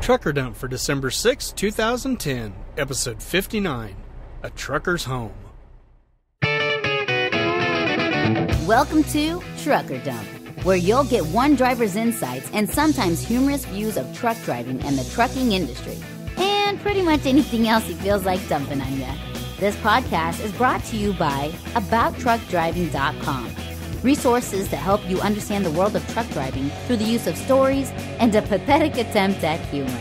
Trucker Dump for December 6, 2010, Episode 59, A Trucker's Home. Welcome to Trucker Dump, where you'll get one driver's insights and sometimes humorous views of truck driving and the trucking industry, and pretty much anything else he feels like dumping on you. This podcast is brought to you by AboutTruckDriving.com. Resources to help you understand the world of truck driving through the use of stories and a pathetic attempt at humor.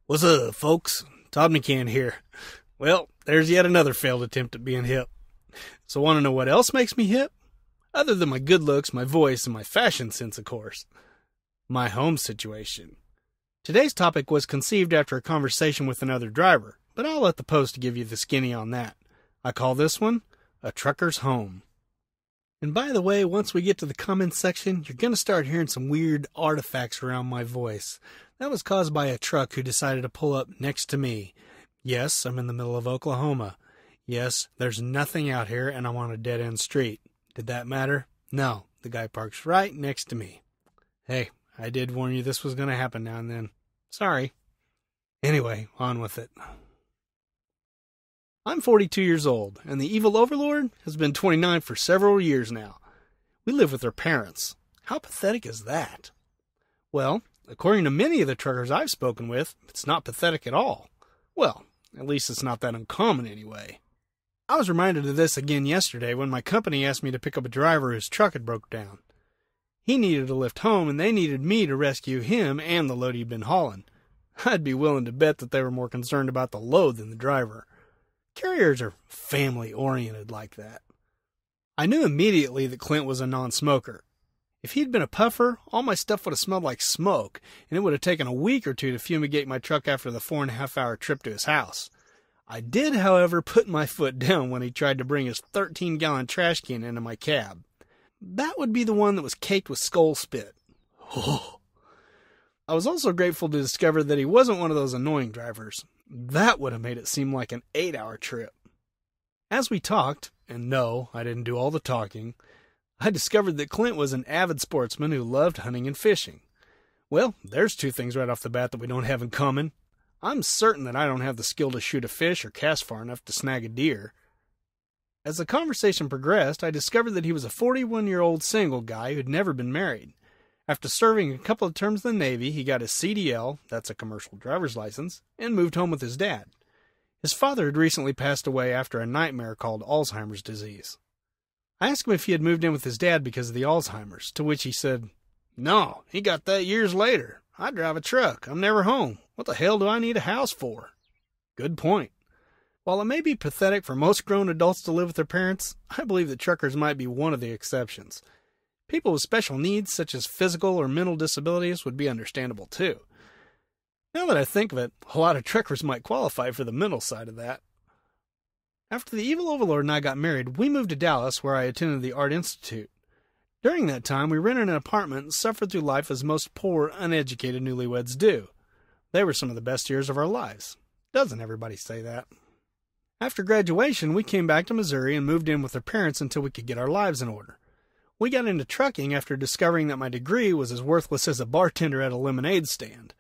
What's up, folks? Todd McCann here. Well, there's yet another failed attempt at being hip. So want to know what else makes me hip? Other than my good looks, my voice, and my fashion sense, of course. My home situation. Today's topic was conceived after a conversation with another driver, but I'll let the post give you the skinny on that. I call this one A Trucker's Home. And by the way, once we get to the comments section, you're going to start hearing some weird artifacts around my voice. That was caused by a truck who decided to pull up next to me. Yes, I'm in the middle of Oklahoma. Yes, there's nothing out here and I'm on a dead-end street. Did that matter? No, the guy parks right next to me. Hey, I did warn you this was going to happen now and then. Sorry. Anyway, on with it. I'm 42 years old, and the evil overlord has been 29 for several years now. We live with our parents. How pathetic is that? Well, according to many of the truckers I've spoken with, it's not pathetic at all. Well, at least it's not that uncommon anyway. I was reminded of this again yesterday when my company asked me to pick up a driver whose truck had broke down. He needed a lift home, and they needed me to rescue him and the load he'd been hauling. I'd be willing to bet that they were more concerned about the load than the driver. Carriers are family-oriented like that. I knew immediately that Clint was a non-smoker. If he'd been a puffer, all my stuff would have smelled like smoke, and it would have taken a week or two to fumigate my truck after the 4.5-hour trip to his house. I did, however, put my foot down when he tried to bring his 13-gallon trash can into my cab. That would be the one that was caked with skull spit. Oh. I was also grateful to discover that he wasn't one of those annoying drivers. That would have made it seem like an 8-hour trip. As we talked, and no, I didn't do all the talking, I discovered that Clint was an avid sportsman who loved hunting and fishing. Well, there's two things right off the bat that we don't have in common. I'm certain that I don't have the skill to shoot a fish or cast far enough to snag a deer. As the conversation progressed, I discovered that he was a 41-year-old single guy who'd never been married. After serving a couple of terms in the Navy, he got his CDL, that's a commercial driver's license, and moved home with his dad. His father had recently passed away after a nightmare called Alzheimer's disease. I asked him if he had moved in with his dad because of the Alzheimer's, to which he said, "No, he got that years later. I drive a truck. I'm never home. What the hell do I need a house for?" Good point. While it may be pathetic for most grown adults to live with their parents, I believe that truckers might be one of the exceptions. People with special needs, such as physical or mental disabilities, would be understandable too. Now that I think of it, a lot of truckers might qualify for the mental side of that. After the evil overlord and I got married, we moved to Dallas, where I attended the Art Institute. During that time, we rented an apartment and suffered through life as most poor, uneducated newlyweds do. They were some of the best years of our lives. Doesn't everybody say that? After graduation, we came back to Missouri and moved in with our parents until we could get our lives in order. We got into trucking after discovering that my degree was as worthless as a bartender at a lemonade stand.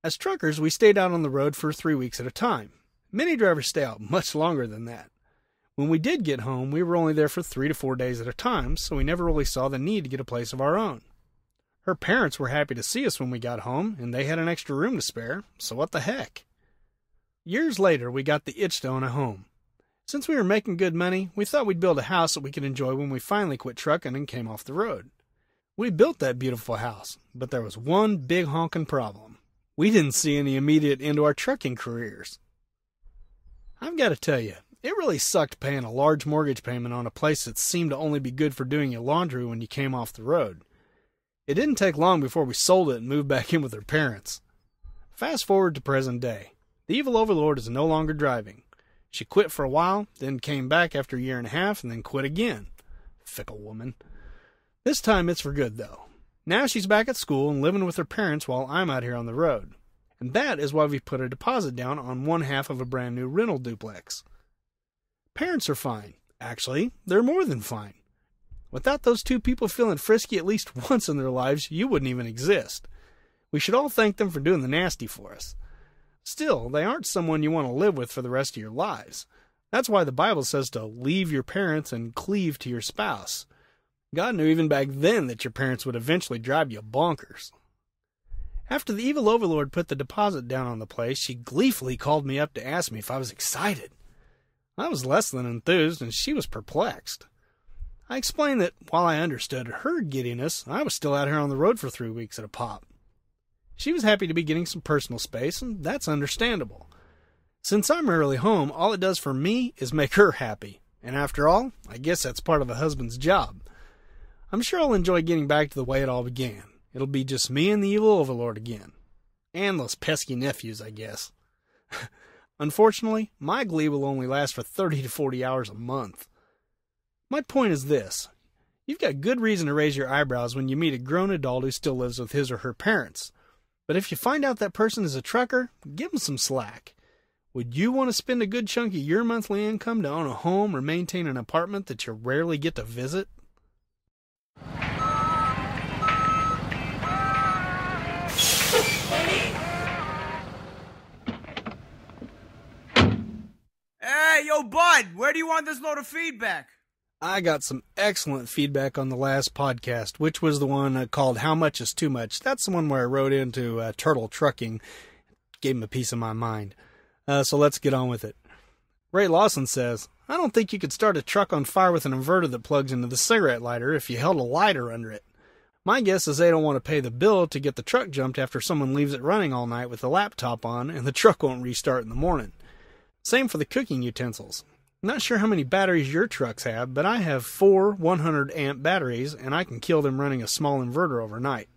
As truckers, we stayed out on the road for 3 weeks at a time. Many drivers stay out much longer than that. When we did get home, we were only there for 3 to 4 days at a time, so we never really saw the need to get a place of our own. Her parents were happy to see us when we got home, and they had an extra room to spare, so what the heck? Years later, we got the itch to own a home. Since we were making good money, we thought we'd build a house that we could enjoy when we finally quit trucking and came off the road. We built that beautiful house, but there was one big honking problem. We didn't see any immediate end to our trucking careers. I've got to tell you, it really sucked paying a large mortgage payment on a place that seemed to only be good for doing your laundry when you came off the road. It didn't take long before we sold it and moved back in with our parents. Fast forward to present day. The evil overlord is no longer driving. She quit for a while, then came back after a year and a half, and then quit again. Fickle woman. This time it's for good, though. Now she's back at school and living with her parents while I'm out here on the road. And that is why we put a deposit down on one half of a brand new rental duplex. Parents are fine. Actually, they're more than fine. Without those two people feeling frisky at least once in their lives, you wouldn't even exist. We should all thank them for doing the nasty for us. Still, they aren't someone you want to live with for the rest of your lives. That's why the Bible says to leave your parents and cleave to your spouse. God knew even back then that your parents would eventually drive you bonkers. After the evil overlord put the deposit down on the place, she gleefully called me up to ask me if I was excited. I was less than enthused, and she was perplexed. I explained that while I understood her giddiness, I was still out here on the road for 3 weeks at a pop. She was happy to be getting some personal space, and that's understandable. Since I'm rarely home, all it does for me is make her happy. And after all, I guess that's part of a husband's job. I'm sure I'll enjoy getting back to the way it all began. It'll be just me and the evil overlord again. And those pesky nephews, I guess. Unfortunately, my glee will only last for 30 to 40 hours a month. My point is this. You've got good reason to raise your eyebrows when you meet a grown adult who still lives with his or her parents. But if you find out that person is a trucker, give them some slack. Would you want to spend a good chunk of your monthly income to own a home or maintain an apartment that you rarely get to visit? Hey, yo, bud, where do you want this load of feedback? I got some excellent feedback on the last podcast, which was the one called How Much is Too Much. That's the one where I wrote into Turtle Trucking, gave him a piece of my mind. So let's get on with it. Ray Lawson says, I don't think you could start a truck on fire with an inverter that plugs into the cigarette lighter if you held a lighter under it. My guess is they don't want to pay the bill to get the truck jumped after someone leaves it running all night with the laptop on and the truck won't restart in the morning. Same for the cooking utensils. Not sure how many batteries your trucks have, but I have 4 100-amp batteries, and I can kill them running a small inverter overnight.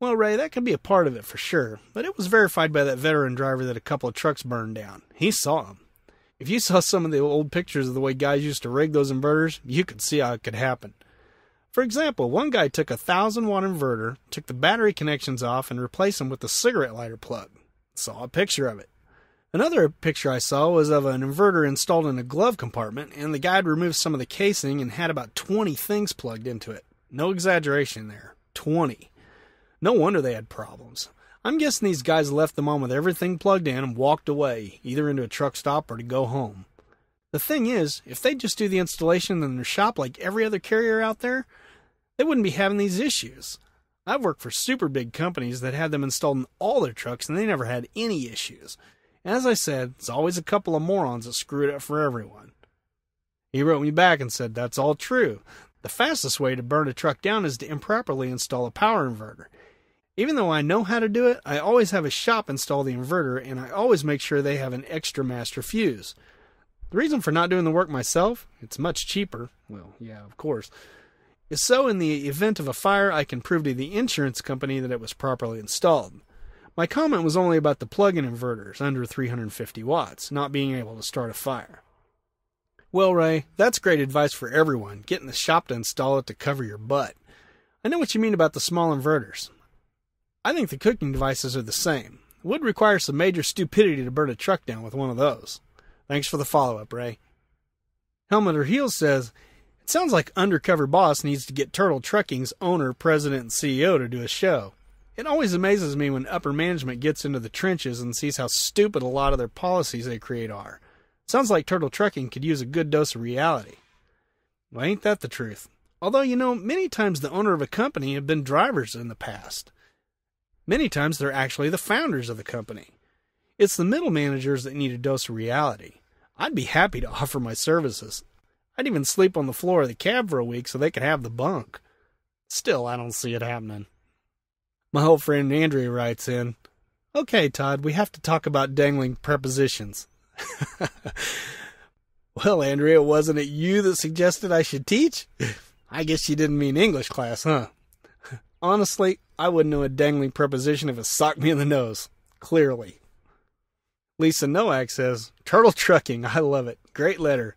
Well, Ray, that could be a part of it for sure, but it was verified by that veteran driver that a couple of trucks burned down. He saw them. If you saw some of the old pictures of the way guys used to rig those inverters, you could see how it could happen. For example, one guy took a 1,000-watt inverter, took the battery connections off, and replaced them with the cigarette lighter plug. Saw a picture of it. Another picture I saw was of an inverter installed in a glove compartment, and the guy had removed some of the casing and had about 20 things plugged into it. No exaggeration there. 20. No wonder they had problems. I'm guessing these guys left them on with everything plugged in and walked away, either into a truck stop or to go home. The thing is, if they just do the installation in their shop like every other carrier out there, they wouldn't be having these issues. I've worked for super big companies that had them installed in all their trucks and they never had any issues. As I said, it's always a couple of morons that screw it up for everyone. He wrote me back and said that's all true. The fastest way to burn a truck down is to improperly install a power inverter. Even though I know how to do it, I always have a shop install the inverter, and I always make sure they have an extra master fuse. The reason for not doing the work myself, it's much cheaper, well, yeah, of course, is so in the event of a fire I can prove to the insurance company that it was properly installed. My comment was only about the plug-in inverters under 350 watts, not being able to start a fire. Well, Ray, that's great advice for everyone, getting the shop to install it to cover your butt. I know what you mean about the small inverters. I think the cooking devices are the same. It would require some major stupidity to burn a truck down with one of those. Thanks for the follow-up, Ray. Helmet or Heels says, it sounds like Undercover Boss needs to get Turtle Trucking's owner, president, and CEO to do a show. It always amazes me when upper management gets into the trenches and sees how stupid a lot of their policies they create are. Sounds like Turtle Trucking could use a good dose of reality. Well, ain't that the truth? Although, many times the owner of a company have been drivers in the past. Many times they're actually the founders of the company. It's the middle managers that need a dose of reality. I'd be happy to offer my services. I'd even sleep on the floor of the cab for a week so they could have the bunk. Still, I don't see it happening. My old friend Andrea writes in, okay, Todd, we have to talk about dangling prepositions. Well, Andrea, wasn't it you that suggested I should teach? I guess you didn't mean English class, huh? Honestly, I wouldn't know a dangling preposition if it socked me in the nose. Clearly. Lisa Nowak says, Turtle Trucking, I love it. Great letter.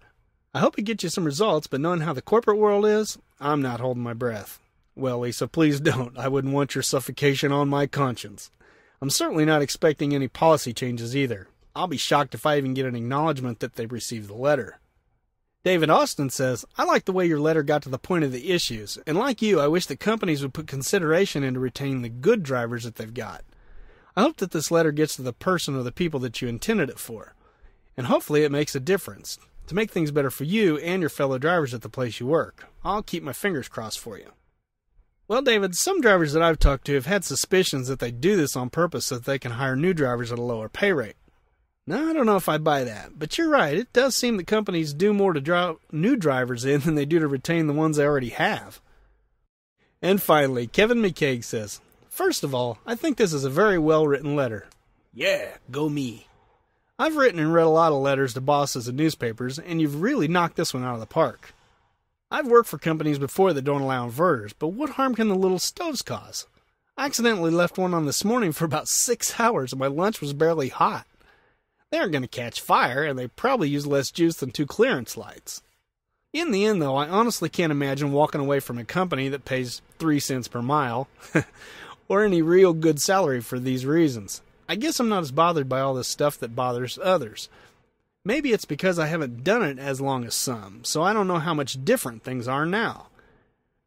I hope it gets you some results, but knowing how the corporate world is, I'm not holding my breath. Well, Lisa, please don't. I wouldn't want your suffocation on my conscience. I'm certainly not expecting any policy changes either. I'll be shocked if I even get an acknowledgement that they've received the letter. David Austin says, I like the way your letter got to the point of the issues, and like you, I wish that companies would put consideration into retaining the good drivers that they've got. I hope that this letter gets to the person or the people that you intended it for, and hopefully it makes a difference to make things better for you and your fellow drivers at the place you work. I'll keep my fingers crossed for you. Well, David, some drivers that I've talked to have had suspicions that they do this on purpose so that they can hire new drivers at a lower pay rate. Now, I don't know if I buy that, but you're right. It does seem that companies do more to draw new drivers in than they do to retain the ones they already have. And finally, Kevin McCaig says, first of all, I think this is a very well-written letter. Yeah, go me. I've written and read a lot of letters to bosses and newspapers, and you've really knocked this one out of the park. I've worked for companies before that don't allow inverters, but what harm can the little stoves cause? I accidentally left one on this morning for about 6 hours, and my lunch was barely hot. They aren't going to catch fire, and they probably use less juice than 2 clearance lights. In the end, though, I honestly can't imagine walking away from a company that pays 3 cents per mile, or any real good salary for these reasons. I guess I'm not as bothered by all this stuff that bothers others. Maybe it's because I haven't done it as long as some, so I don't know how much different things are now.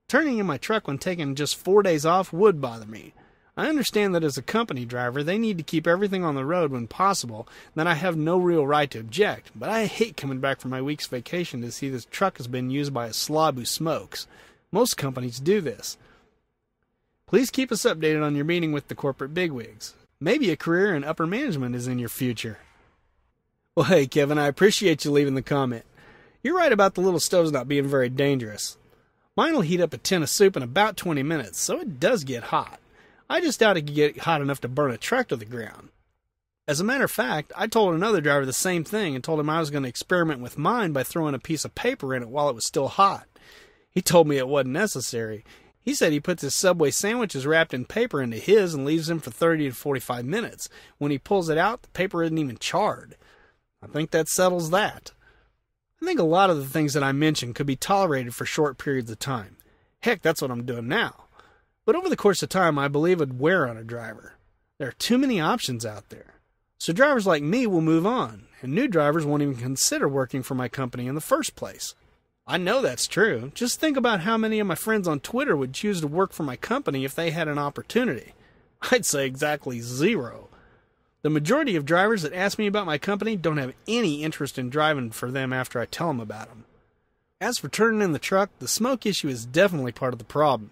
Turning in my truck when taking just 4 days off would bother me. I understand that as a company driver, they need to keep everything on the road when possible, and that I have no real right to object, but I hate coming back from my week's vacation to see this truck has been used by a slob who smokes. Most companies do this. Please keep us updated on your meeting with the corporate bigwigs. Maybe a career in upper management is in your future. Well, hey, Kevin, I appreciate you leaving the comment. You're right about the little stoves not being very dangerous. Mine will heat up a tin of soup in about 20 minutes, so it does get hot. I just doubt it could get hot enough to burn a truck to the ground. As a matter of fact, I told another driver the same thing and told him I was going to experiment with mine by throwing a piece of paper in it while it was still hot. He told me it wasn't necessary. He said he puts his Subway sandwiches wrapped in paper into his and leaves them for 30 to 45 minutes. When he pulls it out, the paper isn't even charred. I think that settles that. I think a lot of the things that I mentioned could be tolerated for short periods of time. Heck, that's what I'm doing now. But over the course of time, I believe it would wear on a driver. There are too many options out there. So drivers like me will move on, and new drivers won't even consider working for my company in the first place. I know that's true. Just think about how many of my friends on Twitter would choose to work for my company if they had an opportunity. I'd say exactly 0. The majority of drivers that ask me about my company don't have any interest in driving for them after I tell them about them. As for turning in the truck, the smoke issue is definitely part of the problem.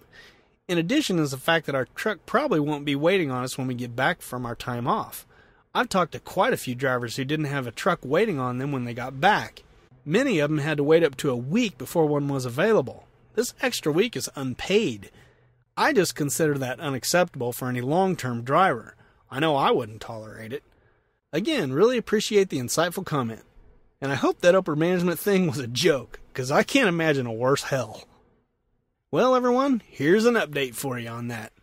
In addition is the fact that our truck probably won't be waiting on us when we get back from our time off. I've talked to quite a few drivers who didn't have a truck waiting on them when they got back. Many of them had to wait up to a week before one was available. This extra week is unpaid. I just consider that unacceptable for any long-term driver. I know I wouldn't tolerate it. Again, really appreciate the insightful comment. And I hope that upper management thing was a joke, because I can't imagine a worse hell. Well, everyone, here's an update for you on that.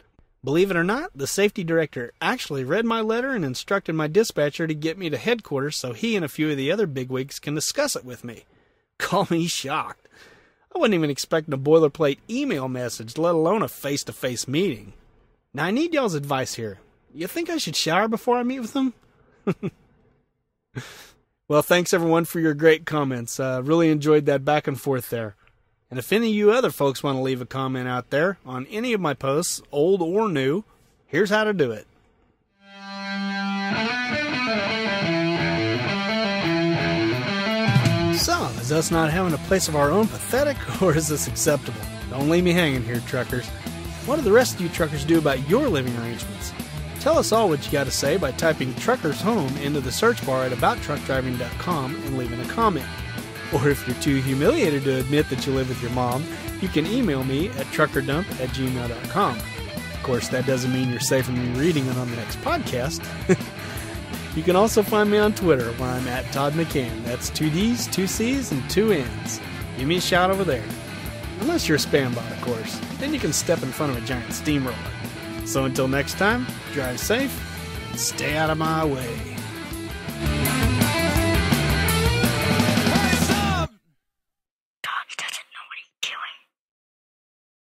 Believe it or not, the safety director actually read my letter and instructed my dispatcher to get me to headquarters so he and a few of the other bigwigs can discuss it with me. Call me shocked. I wasn't even expecting a boilerplate email message, let alone a face-to-face meeting. Now, I need y'all's advice here. You think I should shower before I meet with them? Well, thanks everyone for your great comments. Really enjoyed that back and forth there. And if any of you other folks want to leave a comment out there on any of my posts, old or new, here's how to do it. So, is us not having a place of our own pathetic, or is this acceptable? Don't leave me hanging here, truckers. What do the rest of you truckers do about your living arrangements? Tell us all what you got to say by typing Truckers Home into the search bar at abouttruckdriving.com and leaving a comment. Or if you're too humiliated to admit that you live with your mom, you can email me at truckerdump@gmail.com. Of course, that doesn't mean you're safe from me reading it on the next podcast. You can also find me on Twitter, where I'm at Todd McCann. That's 2 D's, 2 C's, and 2 N's. Give me a shout over there. Unless you're a spam bot, of course. Then you can step in front of a giant steamroller. So until next time, drive safe and stay out of my way.